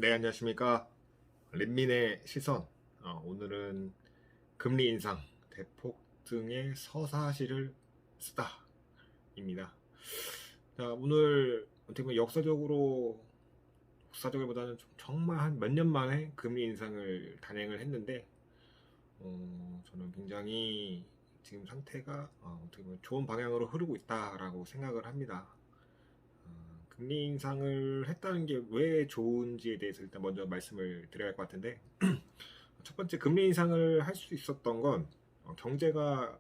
네, 안녕하십니까. 린민의 시선. 오늘은 금리 인상, 대폭 등의 서사시를 쓰다입니다. 자, 오늘 어떻게 보면 역사적으로보다는 정말 한 몇 년 만에 금리 인상을 단행을 했는데, 저는 굉장히 지금 상태가 어떻게 보면 좋은 방향으로 흐르고 있다라고 생각을 합니다. 금리 인상을 했다는 게 왜 좋은지에 대해서 일단 먼저 말씀을 드려야 할 것 같은데, 첫 번째 금리 인상을 할 수 있었던 건 경제가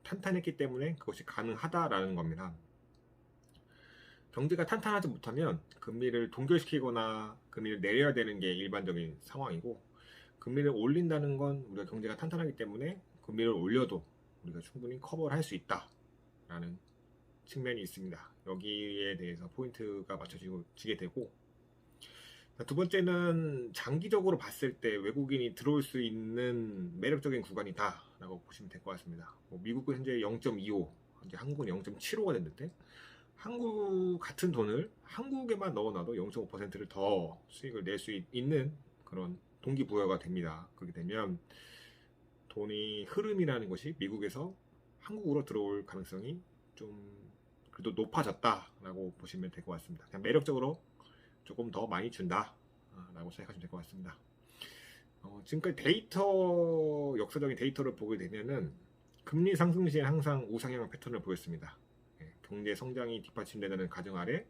탄탄했기 때문에 그것이 가능하다라는 겁니다. 경제가 탄탄하지 못하면 금리를 동결시키거나 금리를 내려야 되는 게 일반적인 상황이고, 금리를 올린다는 건 우리가 경제가 탄탄하기 때문에 금리를 올려도 우리가 충분히 커버를 할 수 있다라는 측면이 있습니다. 여기에 대해서 포인트가 맞춰지게 되고, 두 번째는 장기적으로 봤을 때 외국인이 들어올 수 있는 매력적인 구간이다라고 보시면 될 것 같습니다. 미국은 현재 0.25, 이제 한국은 0.75가 됐는데, 한국 같은 돈을 한국에만 넣어놔도 0.5%를 더 수익을 낼 수 있는 그런 동기부여가 됩니다. 그렇게 되면 돈이 흐름이라는 것이 미국에서 한국으로 들어올 가능성이 좀 그래도 높아졌다라고 보시면 될 것 같습니다. 그냥 매력적으로 조금 더 많이 준다라고 생각하시면 될 것 같습니다. 지금까지 역사적인 데이터를 보게 되면은 금리 상승 시에 항상 우상향 패턴을 보였습니다. 경제 성장이 뒷받침되는 가정 아래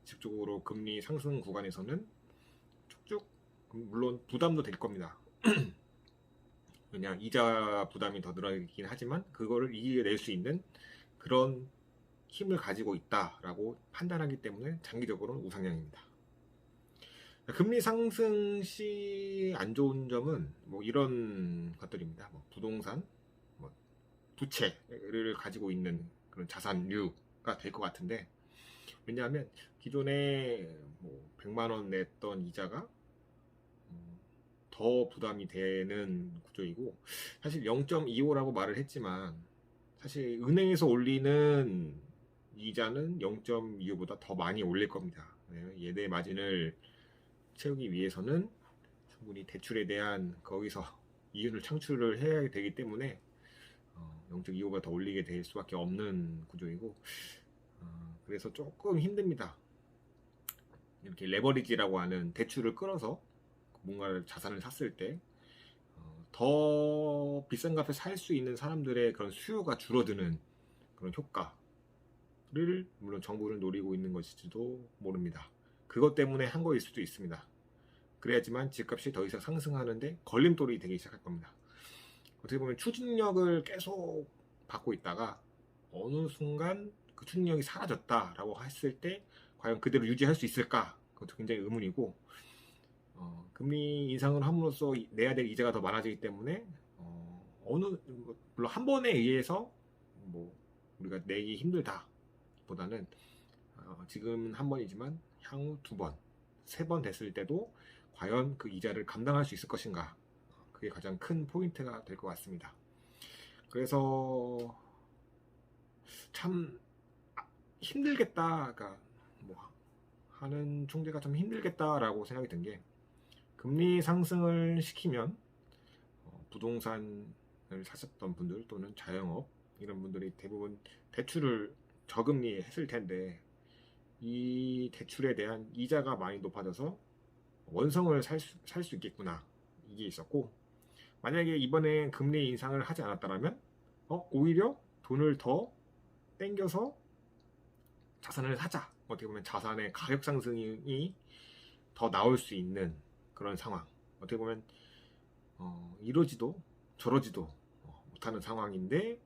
집중적으로 금리 상승 구간에서는 쭉쭉, 물론 부담도 될 겁니다. 왜냐, 이자 부담이 더 늘어나긴 하지만 그거를 이겨낼 수 있는 그런 힘을 가지고 있다라고 판단하기 때문에 장기적으로는 우상향입니다. 금리 상승 시 안 좋은 점은 이런 것들입니다. 부동산, 부채를 가지고 있는 그런 자산류가 될 것 같은데, 왜냐하면 기존에 100만 원 냈던 이자가 더 부담이 되는 구조이고, 사실 0.25라고 말을 했지만 사실 은행에서 올리는 이자는 0.25보다 더 많이 올릴 겁니다. 예대 마진을 채우기 위해서는 충분히 대출에 대한 거기서 이윤을 창출을 해야 되기 때문에 0.25보다 더 올리게 될 수밖에 없는 구조이고, 그래서 조금 힘듭니다. 이렇게 레버리지라고 하는 대출을 끌어서 뭔가를 자산을 샀을 때 더 비싼 값에 살 수 있는 사람들의 그런 수요가 줄어드는 그런 효과를 물론 정부는 노리고 있는 것일지도 모릅니다. 그것 때문에 한 거일 수도 있습니다. 그래야지만 집값이 더 이상 상승하는데 걸림돌이 되기 시작할 겁니다. 어떻게 보면 추진력을 계속 받고 있다가 어느 순간 그 추진력이 사라졌다라고 했을 때 과연 그대로 유지할 수 있을까? 그것도 굉장히 의문이고, 금리 인상을 함으로써 내야 될 이자가 더 많아지기 때문에 물론 한 번에 의해서 우리가 내기 힘들다 보다는 지금 한 번이지만 향후 두 번, 세 번 됐을 때도 과연 그 이자를 감당할 수 있을 것인가, 그게 가장 큰 포인트가 될 것 같습니다. 그래서 참 힘들겠다, 그러니까 하는 총재가 좀 힘들겠다라고 생각이 든 게, 금리 상승을 시키면 부동산을 사셨던 분들 또는 자영업 이런 분들이 대부분 대출을 저금리 했을 텐데, 이 대출에 대한 이자가 많이 높아져서 원성을 살 수 있겠구나, 이게 있었고, 만약에 이번에 금리 인상을 하지 않았다면 오히려 돈을 더 땡겨서 자산을 사자, 어떻게 보면 자산의 가격 상승이 더 나올 수 있는 그런 상황, 어떻게 보면 이러지도 저러지도 못하는 상황인데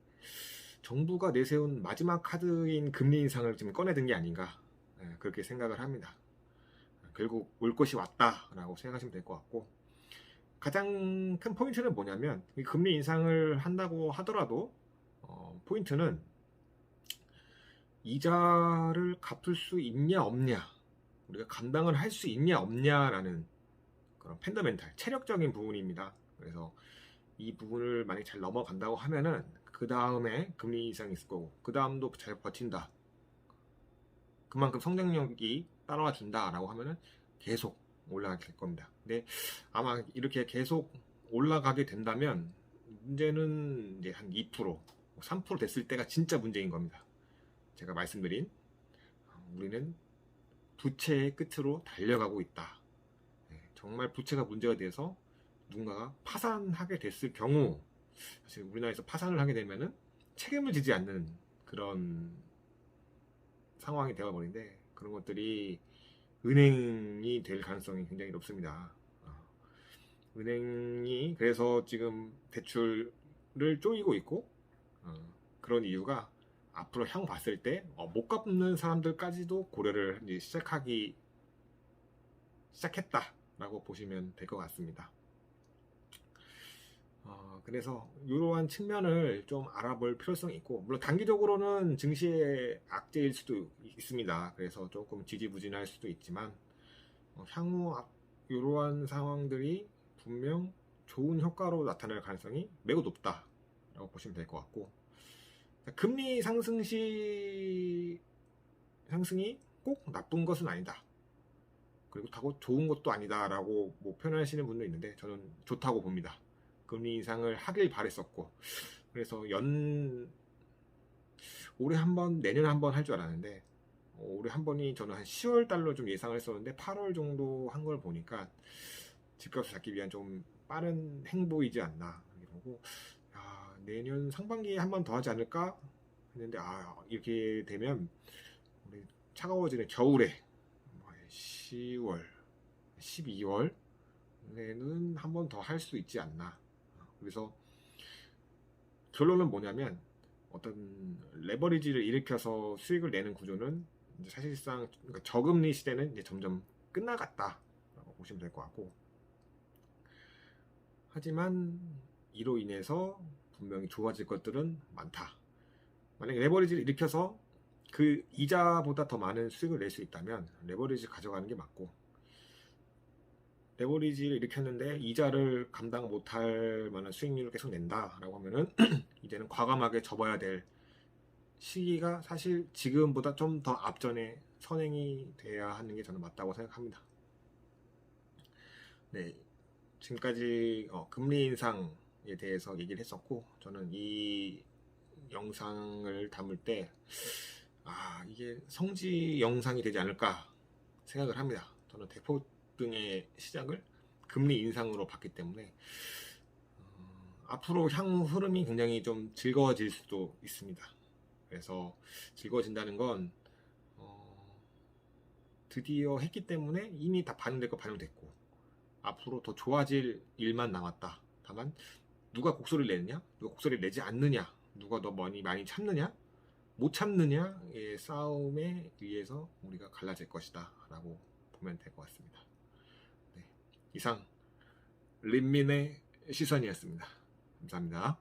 정부가 내세운 마지막 카드인 금리 인상을 지금 꺼내든 게 아닌가, 그렇게 생각을 합니다. 결국 올 것이 왔다라고 생각하시면 될 것 같고, 가장 큰 포인트는 뭐냐면, 금리 인상을 한다고 하더라도 포인트는 이자를 갚을 수 있냐 없냐, 우리가 감당을 할 수 있냐 없냐라는 그런 팬더멘탈, 체력적인 부분입니다. 그래서 이 부분을 만약 잘 넘어간다고 하면은 그 다음에 금리 인상이 있을 거고, 그 다음도 잘 버틴다, 그만큼 성장력이 따라와 준다라고 하면은 계속 올라가게 될 겁니다. 근데 아마 이렇게 계속 올라가게 된다면 문제는 이제 한 2%, 3% 됐을 때가 진짜 문제인 겁니다. 제가 말씀드린 우리는 부채의 끝으로 달려가고 있다. 정말 부채가 문제가 돼서 누군가가 파산하게 됐을 경우, 사실 우리나라에서 파산을 하게 되면은 책임을 지지 않는 그런 상황이 되어버린데, 그런 것들이 은행이 될 가능성이 굉장히 높습니다. 은행이 그래서 지금 대출을 쪼이고 있고, 그런 이유가 앞으로 향후 봤을 때 못 갚는 사람들까지도 고려를 이제 시작했다라고 보시면 될 것 같습니다. 그래서 이러한 측면을 좀 알아볼 필요성이 있고, 물론 단기적으로는 증시의 악재일 수도 있습니다. 그래서 조금 지지부진할 수도 있지만 향후 이러한 상황들이 분명 좋은 효과로 나타날 가능성이 매우 높다라고 보시면 될 것 같고, 금리 상승이 꼭 나쁜 것은 아니다. 그리고 타고 좋은 것도 아니다라고 뭐 표현하시는 분도 있는데, 저는 좋다고 봅니다. 금리 인상을 하길 바랬었고, 그래서 올해 한 번, 내년에 한 번 할 줄 알았는데, 올해 한 번이 저는 한 10월 달로 좀 예상을 했었는데 8월 정도 한 걸 보니까 집값을 잡기 위한 좀 빠른 행보이지 않나 이러고, 내년 상반기에 한 번 더 하지 않을까 했는데, 이렇게 되면 우리 차가워지는 겨울에 10월, 12월에는 한 번 더 할 수 있지 않나. 그래서 결론은 뭐냐면, 어떤 레버리지를 일으켜서 수익을 내는 구조는 이제 사실상 저금리 시대는 이제 점점 끝나갔다라고 보시면 될 것 같고, 하지만 이로 인해서 분명히 좋아질 것들은 많다. 만약에 레버리지를 일으켜서 그 이자보다 더 많은 수익을 낼 수 있다면 레버리지 가져가는 게 맞고, 레버리지를 일으켰는데 이자를 감당 못할 만한 수익률을 계속 낸다라고 하면은 이제는 과감하게 접어야 될 시기가 사실 지금보다 좀 더 앞전에 선행이 돼야 하는 게 저는 맞다고 생각합니다. 네, 지금까지 금리 인상에 대해서 얘기를 했었고, 저는 이 영상을 담을 때 이게 성지 영상이 되지 않을까 생각을 합니다. 저는 대포 등의 시작을 금리 인상으로 봤기 때문에 앞으로 향후 흐름이 굉장히 좀 즐거워질 수도 있습니다. 그래서 즐거워진다는 건 드디어 했기 때문에 이미 다 반영될 거 반영됐고, 앞으로 더 좋아질 일만 남았다. 다만 누가 곡소리를 내느냐, 누가 곡소리를 내지 않느냐, 누가 더 많이 참느냐, 못 참느냐의 싸움에 의해서 우리가 갈라질 것이다 라고 보면 될 것 같습니다. 네, 이상 린민의 시선이었습니다. 감사합니다.